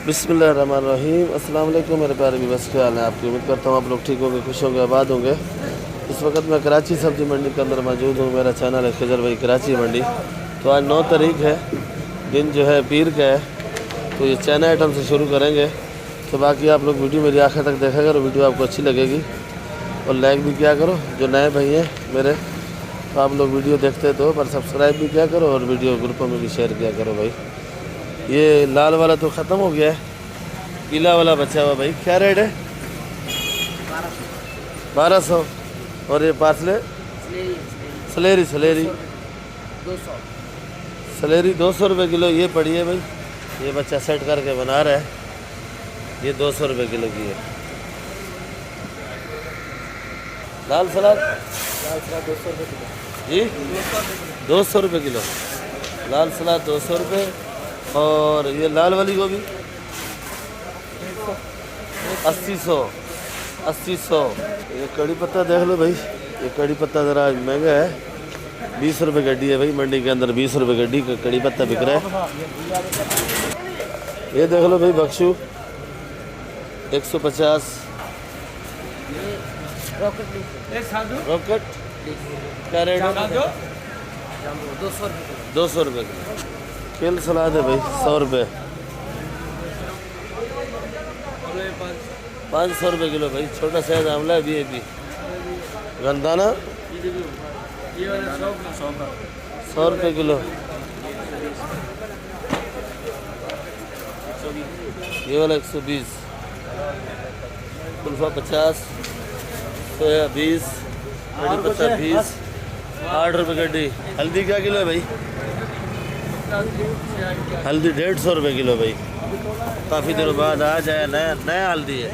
बिस्मिल्लाहिर्रहमानिर्रहीम। अस्सलाम वालेकुम मेरे प्यारे व्यूअर्स, क्या हाल है आपकी। उम्मीद करता हूँ आप लोग ठीक होंगे, खुश होंगे, आबाद होंगे। इस वक्त मैं कराची सब्ज़ी मंडी के अंदर मौजूद हूँ। मेरा चैनल है खिजर भाई कराची मंडी। तो आज 9 तारीख है, दिन जो है पीर का है। तो ये चैन आइटम से शुरू करेंगे। तो बाकी आप लोग वीडियो मेरी आखिर तक देखा करो, वीडियो आपको अच्छी लगेगी और लाइक भी किया करो। जो नए भाई हैं मेरे, तो आप लोग वीडियो देखते तो पर सब्सक्राइब भी किया करो और वीडियो ग्रुपों में भी शेयर किया करो भाई। ये लाल वाला तो ख़त्म हो गया है, पीला वाला बचा हुआ भाई। क्या रेट है? 1200। और ये पार्सले सलेरी 200 रुपये किलो ये पड़ी है भाई। ये बच्चा सेट करके बना रहा है, ये 200 रुपये किलो की है। लाल सलाद 200 रुपये किलो जी, 200 रुपये किलो लाल सलाद 200 रुपये। और ये लाल वाली गोभी 80-100। ये कड़ी पत्ता देख लो भाई, ये कड़ी पत्ता ज़रा महंगा है, 20 रुपये गड्डी है भाई। मंडी के अंदर 20 रुपये गड्डी का कड़ी पत्ता बिक रहा है। ये देख लो भाई बख्शू 150। रॉकेट क्या रेट है? 200 रुपये किलो। केल सलाद है भाई 100 रुपये। 500 रुपये किलो भाई। छोटा साइज आंवला है VIP। गंदाना 100 रुपये किलो। ये वाला 120। कुल्फा 50। सोया 20। कड़ी पत्ता 20। 8 रुपये गड्डी। हल्दी क्या किलो है भाई? हल्दी 150 रुपये किलो भाई। काफ़ी दिनों बाद आज आया नया हल्दी है।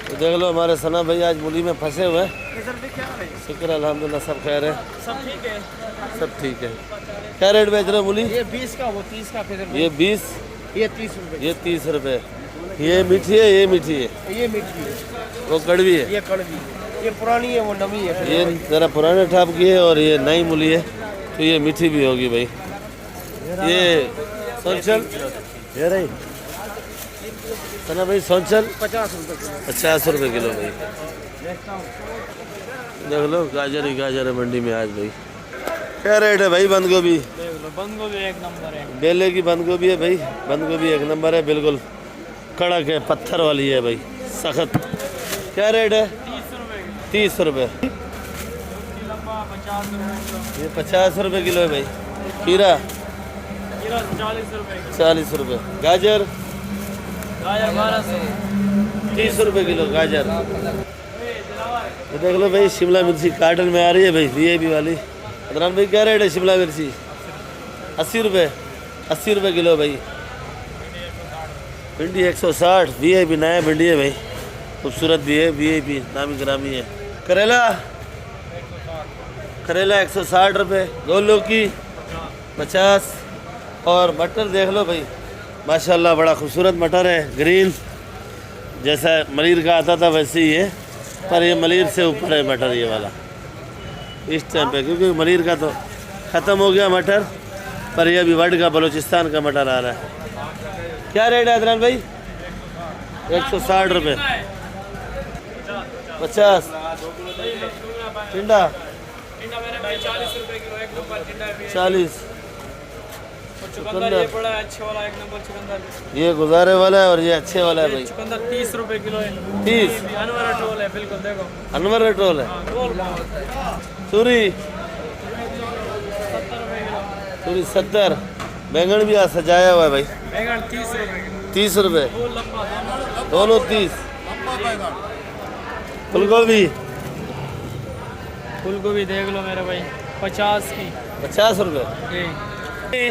तो देख लो हमारे सना भाई आज मूली में फंसे हुए हैं। शुक्र अल्हम्दुलिल्लाह सब खैर है, सब ठीक है। क्या रेट बेच रहे हो मूली? ये 20 का, वो 30 का। ये 20, ये 30 रुपये। ये 30 रुपये। ये मीठी है, ये मीठी है, ये मीठी है, वो कड़वी है। ये कड़वी है, ये पुरानी है, वो नवी है। ये ज़रा पुराने ठाप की है और ये नई मूली है, तो ये मीठी भी होगी भाई। ये सोनचल ये रही सना भाई, सोनचल 50 रुपये किलो। 50 रुपये किलो भाई। देख लो गाजर ही गाजर है मंडी में आज भाई। क्या रेट है भाई? बंद गोभी बंद गोभी एक नंबर है। बेले की बंद गोभी है भाई। बंद गोभी एक नंबर है, बिल्कुल कड़क है, पत्थर वाली है भाई, सख्त। क्या रेट है? 30 रुपये। ये 50 रुपये किलो है भाई। खीरा 40 रुपये। गाजर 30 रुपये किलो गाजर। ये देख लो भाई शिमला मिर्ची कार्टन में आ रही है भाई, VIP वाली। अदनान भाई क्या रेट है शिमला मिर्ची? 80 रुपये। 80 रुपये किलो भाई। भिंडी 160। VIP नया भिंडी है भाई, खूबसूरत भी है, VIP नामी ग्रामी है। करेला 160 रुपये। गोल लौकी 50। और मटर देख लो भाई, माशाल्लाह बड़ा खूबसूरत मटर है, ग्रीन जैसा मलिर का आता था वैसे ही है, पर ये मलिर से ऊपर है मटर ये वाला इस टाइम पे, क्योंकि मलिर का तो ख़त्म हो गया मटर, पर ये अभी वर्ड का बलूचिस्तान का मटर आ रहा है। क्या रेट है अदनान भाई? 160 रुपये। 50। टिंडा 40। चुकंदर ये बड़ा अच्छे वाला एक नंबर चुकंदर, ये गुजारे वाला है और ये अच्छे वाला है भाई। चुकंदर 30 रुपये किलो है। 30। अनवर टोल है, बिल्कुल देखो अनवर टोल है। चूरी 70। बैंगन भी आज सजाया हुआ है भाई। बैंगन 30 रुपये। 30 रुपये दोनों 30। फूलगोभी देख लो मेरे भाई 50 की। 50 रुपये।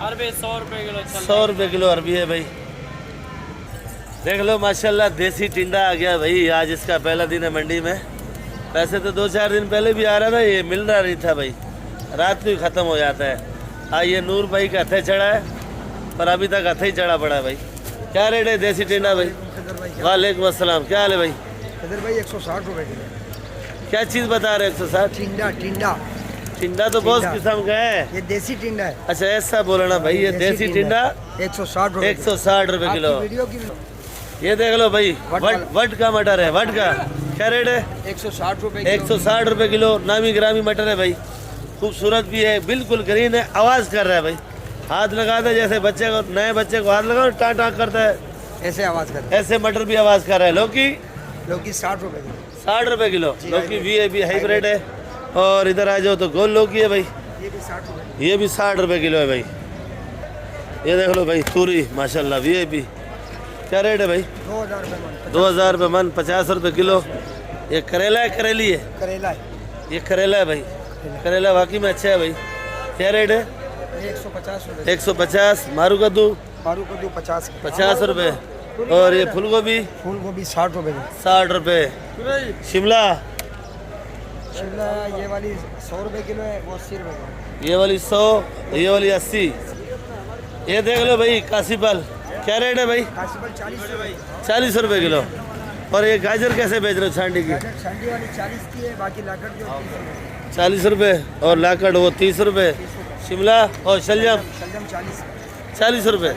अरबी 100 रुपये किलो। 100 रुपये किलो अरबी है भाई। देख लो माशाल्लाह देसी टिंडा आ गया भाई। आज इसका पहला दिन है मंडी में। वैसे तो 2-4 दिन पहले भी आ रहा था, ये मिल रहा नहीं था भाई, रात को ही ख़त्म हो जाता है। हाँ ये नूर भाई का हथे चढ़ा है, पर अभी तक हथे ही चढ़ा पड़ा है भाई। क्या रेट है देसी टिंडा भाई? वालेकुम अस्सलाम। क्या हाल है भाई? भाई 160 रुपये किलो। क्या चीज़ बता रहे 160? टिंडा टिंडा तो बहुत किस्म का है। ये देसी टिंडा है। अच्छा ऐसा बोलना भाई, ये देसी टिंडा 160 रुपए 160 रुपए किलो। वीडियो की ये देख लो भाई, वट का मटर है, वट का क्या रेट है? 160 रुपए 160 रुपए किलो। नामी ग्रामी मटर है भाई, खूबसूरत भी है, बिल्कुल ग्रीन है। आवाज़ कर रहा है भाई, हाथ लगाता है जैसे बच्चे को, नए बच्चे को हाथ लगाओ टाँ टाँ करता है, ऐसे आवाज करते ऐसे मटर भी आवाज़ कर रहा है। लौकी हैं। लौकी 60 रुपए किलो। 60 रुपए किलो। लौकी VIP हाइब्रिड है। और इधर आ जाओ तो गोल लौकी है भाई, ये भी 60 रुपए। ये भी 60 रुपए किलो है भाई। ये देख लो भाई, तूरी माशाल्लाह VIP। क्या रेट है भाई? 2000 रुपए मन। 2000 रुपए मन, 50 रुपए किलो। ये करेला है, करेली है? करेला है। ये करेला है भाई, करेला वाकई में अच्छा है भाई। क्या रेट है? 150 रुपए। 150। मारू कद्दू आलू कद्दू 50। 50 रुपए। और ये फूल गोभी फूल गोभी 60 रुपए किलो। 60 रुपए। शिमला शिमला ये वाली 100 रुपए किलो है, वो 80 रुपए किलो। ये वाली 100, ये वाली 80। ये देख लो भाई काशीफल, क्या रेट है भाई? काशीफल 40 रुपए। 40 रुपए किलो। और ये गाजर कैसे बेच रहे हो छांडी की? गाजर छंडी वाली 40 की है, बाकी लाकड़ जो 30 रुपए। 40 रुपए। और लाकड़ वो 30 रुपए। शिमला और शलजम शलजम 40। 40 रुपए।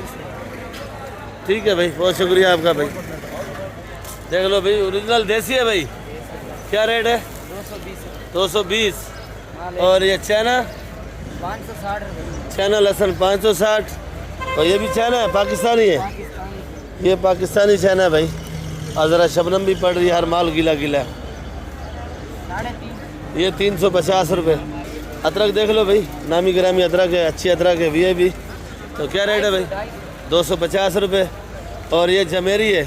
ठीक है भाई, बहुत शुक्रिया आपका भाई। देख लो भाई, ओरिजिनल देसी है भाई। क्या रेट है? 220। और ये चना 560 रुपए। चना लहसुन 560। और ये भी चना है, पाकिस्तानी है। ये पाकिस्तानी चना है भाई। और ज़रा शबनम भी पड़ रही है, हर माल गीला गीला। ये 350 रुपये। अदरक देख लो भाई, नामी ग्रामी अदरक है, अच्छी अदरक है VIP। तो क्या रेट है भाई? 250 रुपये। और ये जमेरी है,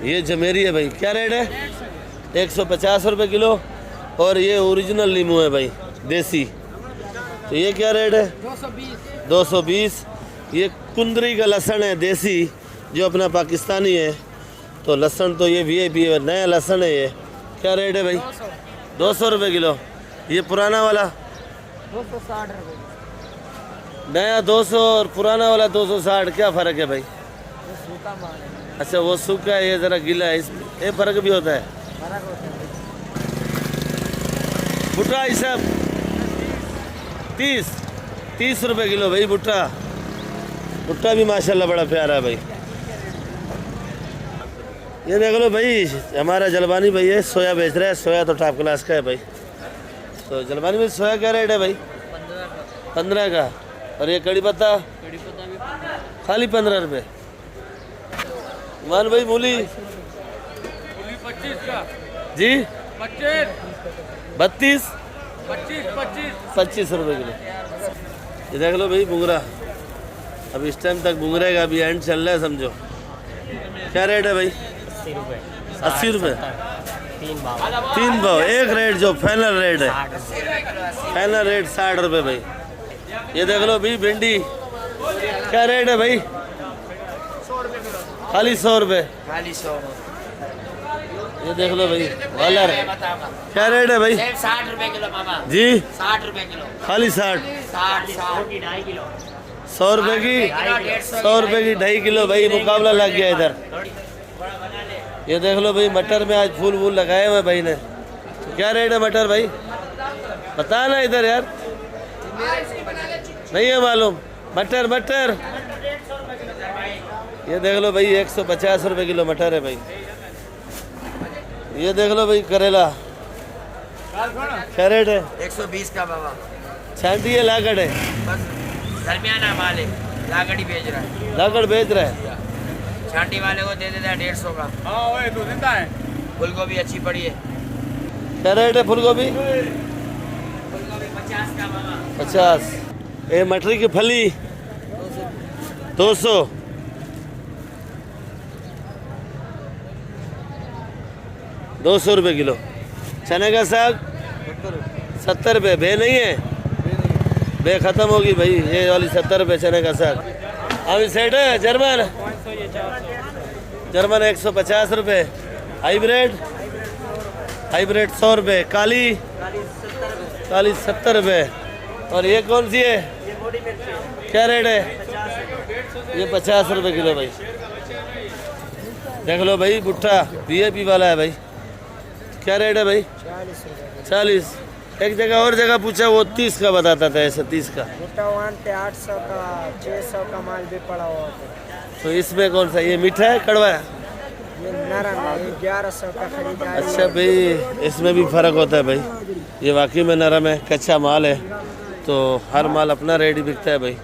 ये जमेरी है भाई। क्या रेट है? 150 रुपये किलो। और ये ओरिजिनल नींबू है भाई, देसी। तो ये क्या रेट है? 220। ये कुंदरी का लहसुन है देसी, जो अपना पाकिस्तानी है। तो लहसुन तो ये VIP है, नया लहसुन है ये। क्या रेट है भाई? 200 रुपये किलो। ये पुराना वाला 260 रुपए। नया 200 और पुराना वाला 260, क्या फ़र्क है भाई? ये सूखा माल है। अच्छा वो सूखा है, ये ज़रा गीला है, इसमें ये फ़र्क भी होता है। फर्क होता है। भुट्टा ये सब 30 रुपये किलो भाई। भुट्टा भुट्टा भी माशाल्लाह बड़ा प्यारा है भाई। ये देख लो भाई, हमारा जलवानी भाई है, सोया बेच रहा है। सोया तो टॉप क्लास का है भाई। तो जलवानी में सोया क्या रेट है भाई? 15 का। और ये कड़ी पत्ता खाली 15 रुपये। मान भाई मूली 25 का जी 25 32 25 रुपये किलो। ये देख लो भाई बुंगरा, अब इस टाइम तक बुंगरे का अभी एंड चल रहा है समझो। क्या रेट है भाई? 80 रुपये। 3 भाव। एक रेट जो फाइनल रेट है, फाइनल रेट 60 रुपये भाई। ये देख लो भाई भिंडी, क्या रेट है भाई? खाली 100 रुपये। ये देख लो भाई वालर, क्या रेट है भाई? 60 रुपए किलो मामा। जी 60 रुपए किलो। खाली 60। 2.5 किलो। 100 रुपये की 100 रुपये की 2.5 किलो भाई, मुकाबला लग गया इधर। ये देख लो भाई मटर में आज फूल वूल लगाए हुए भाई ने। तो क्या रेट है मटर भाई? बता ना इधर यार, नहीं है मालूम। मटर मटर ये देख लो भाई 150 रुपये किलो मटर है भाई। ये देख लो भाई करेला, क्या रेट है? 120 का बाबा। छांटी है लाकड़ है? बस दरमियाना माल है, लाकड़ी बेच रहा है। लाकड़ बेच रहा है। छांटी वाले को दे देता है 150 का। हाँ वही तो जिंदा है। फूल गोभी अच्छी पड़ी है। क्या रेट है फूल गोभी? फूल गोभी 50 का मामा। 50। ये मटरी की फली 200। ₹200 किलो। चने का साग 70 रुपये। बे नहीं है? बे ख़त्म होगी भाई। ये वाली 70 रुपये चने का साग। अभी सेट है जर्मन, जर्मन 150 रुपये। हाइब्रिड 100 रुपये। काली 70 रुपये। और ये कौन सी है? क्या रेट है? ये 50 रुपये किलो भाई। देख लो भाई भुट्टा VIP वाला है भाई। क्या रेट है भाई? 40। एक जगह और जगह पूछा वो 30 का बताता था, ऐसे 30 का। भुट्टा वन पे 800 का 600 का माल भी पड़ा हुआ था। तो इसमें कौन सा, ये मीठा है कड़वा है? ये नरम है, ये 1100 का खरीदारी। अच्छा भाई, इसमें भी फ़र्क होता है भाई। ये वाकई में नरम है, कच्चा माल है, तो हर माल अपना रेट ही बिकता है भाई।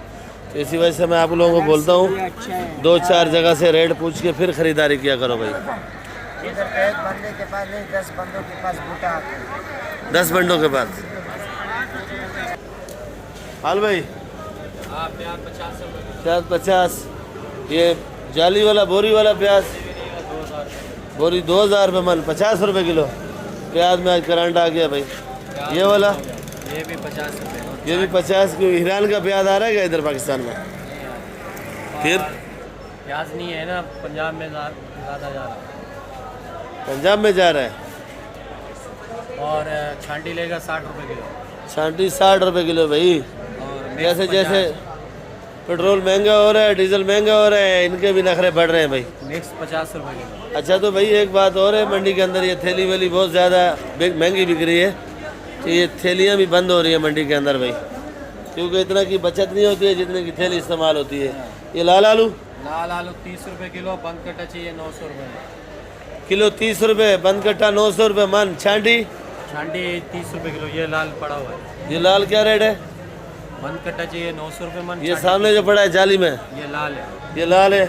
तो इसी वजह से मैं आप लोगों को बोलता हूँ, अच्छा है। 2-4 जगह से रेट पूछ के फिर ख़रीदारी किया करो भाई। इधर पे एक बंदे के पास नहीं, 10 बंदों के पास भुट्टा आता है। 10 बंडों के पास। हाल भाई, प्याज 50। ये जाली वाला बोरी वाला प्याज, बोरी 2000 रुपये मन, 50 रुपये किलो। प्याज में आज करंट आ गया भाई। ये वाला ये भी 50 रुपये। ये भी 50। क्यों, ईरान का प्याज आ रहा है क्या इधर पाकिस्तान में? फिर प्याज नहीं है ना, पंजाब में ज़्यादा जा रहा है। पंजाब में जा रहा है। और छांटी लेगा 60 रुपये किलो। छांटी 60 रुपये किलो भाई। और जैसे जैसे पेट्रोल महंगा हो रहा है, डीजल महंगा हो रहा है, इनके भी नखरे बढ़ रहे हैं भाई। मिक्स 50 रुपये किलो। अच्छा, तो भाई एक बात और है, मंडी के अंदर ये थैली वैली बहुत ज़्यादा महंगी बिक रही है। तो ये थैलियाँ भी बंद हो रही है मंडी के अंदर भाई, क्योंकि इतना की बचत नहीं होती है जितने की थैली इस्तेमाल होती है। ये लाल आलू, लाल आलू 30 रुपये किलो, बंद कट्टा चाहिए 900 रुपये किलो 30 रुपये, बंद कट्टा 900 रुपये मन। छांटी छांटी 30 रुपये किलो। ये लाल पड़ा हुआ है। ये लाल क्या रेट है? बंद कट्टा चाहिए 900 रुपये मन। ये सामने जो पड़ा है जाली में, ये लाल है। ये लाल है।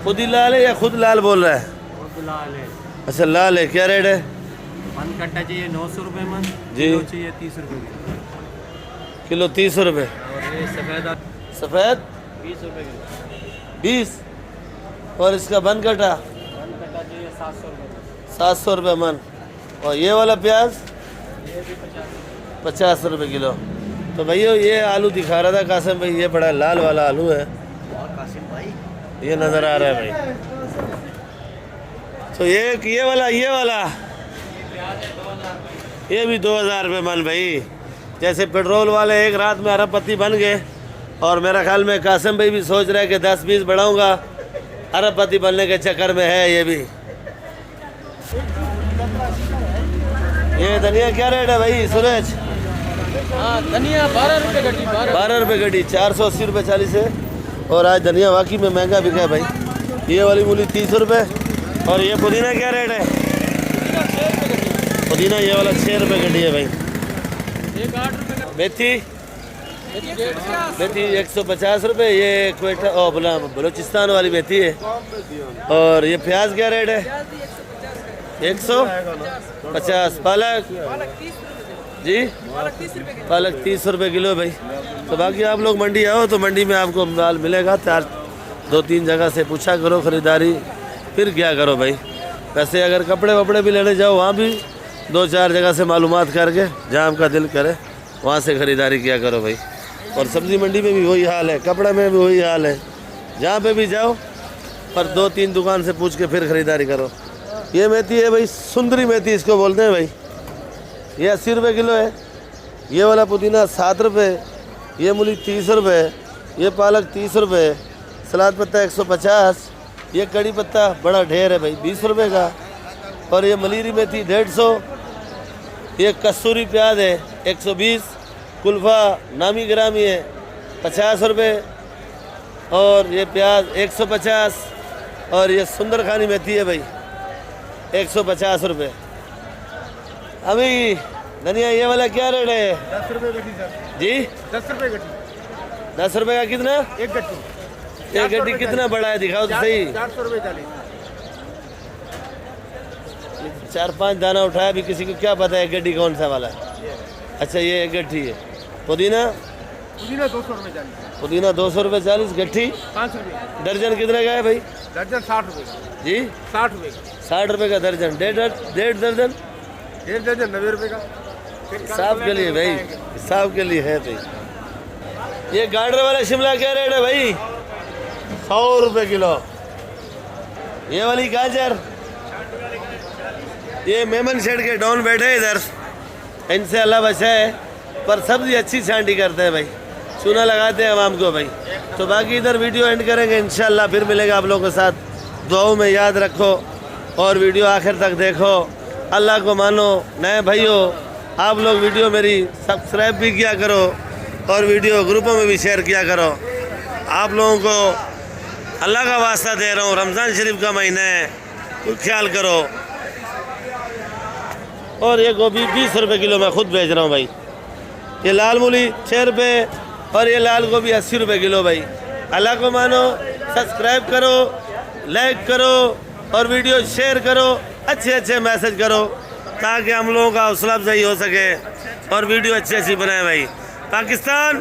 खुद ही लाल है या खुद लाल बोल रहा है? वो लाल है। अच्छा लाल है, क्या रेट है? बंद कट्टा चाहिए 900 रुपये मन। जी। किलो चाहिए 30 रुपये किलो। किलो 30 रुपये। और ये सफ़ेद सफ़ेद 20 रुपये किलो। 20। और इसका बंद कटा बंद कट्टा चाहिए 700 रुपये। 700 रुपये मन। और ये वाला प्याज ये भी 50 50 रुपये किलो। तो भैया ये आलू दिखा रहा था कासिम भाई, ये बड़ा लाल वाला आलू है, कासिम भाई। ये नज़र आ रहा है भाई। तो ये वाला ये भी 2000 रुपये मन भाई। जैसे पेट्रोल वाले एक रात में अरबपति बन गए, और मेरा ख्याल में कासिम भाई भी सोच रहा है कि 10-20 बढ़ाऊंगा, अरबपति बनने के चक्कर में है ये भी। ये धनिया क्या रेट है भाई सूरज? हाँ, धनिया 12 रुपये गड्डी। 12 रुपये गड्डी, 480 रुपये 40 है। और आज धनिया वाकई में महंगा बिका है भाई। ये वाली मूली 30 रुपये। और ये पुदीना क्या रेट है? पुदीना ये वाला 6 रुपये गड्डी है भाई। एक 8 रुपये। मेथी 150 रुपये। ये क्वेटा ओ बलूचिस्तान वाली मेथी है। और ये प्याज क्या रेट है? 150। पालक जी, पालक 30 रुपये किलो भाई। तो बाकी आप लोग मंडी आओ तो मंडी में आपको माल मिलेगा। 2-3 जगह से पूछा करो, ख़रीदारी फिर क्या करो भाई। वैसे अगर कपड़े वपड़े भी लेने जाओ, वहाँ भी 2-4 जगह से मालूमात करके जहाँ आपका दिल करे वहाँ से ख़रीदारी किया करो भाई। और सब्ज़ी मंडी में भी वही हाल है, कपड़े में भी वही हाल है, जहाँ पे भी जाओ पर 2-3 दुकान से पूछ के फिर ख़रीदारी करो। ये मेथी है भाई, सुंदरी मेथी इसको बोलते हैं भाई। ये 80 रुपये किलो है। ये वाला पुदीना 7 रुपये। ये मूली 30 रुपये। ये पालक 30 रुपये। सलाद पत्ता 150। ये कड़ी पत्ता बड़ा ढेर है भाई, 20 रुपये का। और ये मलीरी मेथी 150। ये कसूरी प्याज है 120। कुल्फ़ा नामी ग्रामी है 50 रुपये। और ये प्याज 150। और ये सुंदर खानी मेथी है भाई 150 रुपये। अभी धनिया ये वाला क्या रेट है? 10 रुपये गड्डी सर जी, 10 रुपये गड्डी। 10 रुपये का कितना? एक गड्डी। एक गड्डी कितना बड़ा है दिखाओ तो सही। 400 रुपये 40। 4-5 दाना उठाया, भी किसी को क्या पता है गड्डी कौन सा वाला है। अच्छा ये एक गड्ढी है। पुदीना पुदीना 200 रुपये 40। पुदीना 200 रुपये 40 गट्ठी। 5 रुपये दर्जन कितने का है भाई? दर्जन 60 रुपये का। जी 60 रुपये का। 60 रुपये का दर्जन। डेढ़ दर्जन 1 दर्जन 90 रुपये का। हिसाब के लिए भाई, हिसाब के लिए है भाई। ये गार्डर वाला शिमला क्या रेट है भाई? 100 रुपये किलो। ये वाली गाजर, ये मेमन शेड के डॉन बैठे इधर, इनसे अल्लाह बचा है, पर सब्जी अच्छी छांटी करते हैं भाई, चूना लगाते हैं आवाम को भाई। तो बाकी इधर वीडियो एंड करेंगे इंशाल्लाह, फिर मिलेगा आप लोगों के साथ। दुआओं में याद रखो और वीडियो आखिर तक देखो। अल्लाह को मानो। नए भाइयों आप लोग वीडियो मेरी सब्सक्राइब भी किया करो और वीडियो ग्रुपों में भी शेयर किया करो। आप लोगों को अल्लाह का वास्ता दे रहा हूँ, रमज़ान शरीफ का महीना है, तो ख्याल करो। और ये गोभी 20 रुपये किलो मैं खुद बेच रहा हूँ भाई। ये लाल मूली 6 रुपये और ये लाल गोभी 80 रुपये किलो भाई। अल्लाह को मानो, सब्सक्राइब करो, लाइक करो और वीडियो शेयर करो, अच्छे अच्छे मैसेज करो ताकि हम लोगों का हौसला अफजाई हो सके और वीडियो अच्छी अच्छी बनाए भाई। पाकिस्तान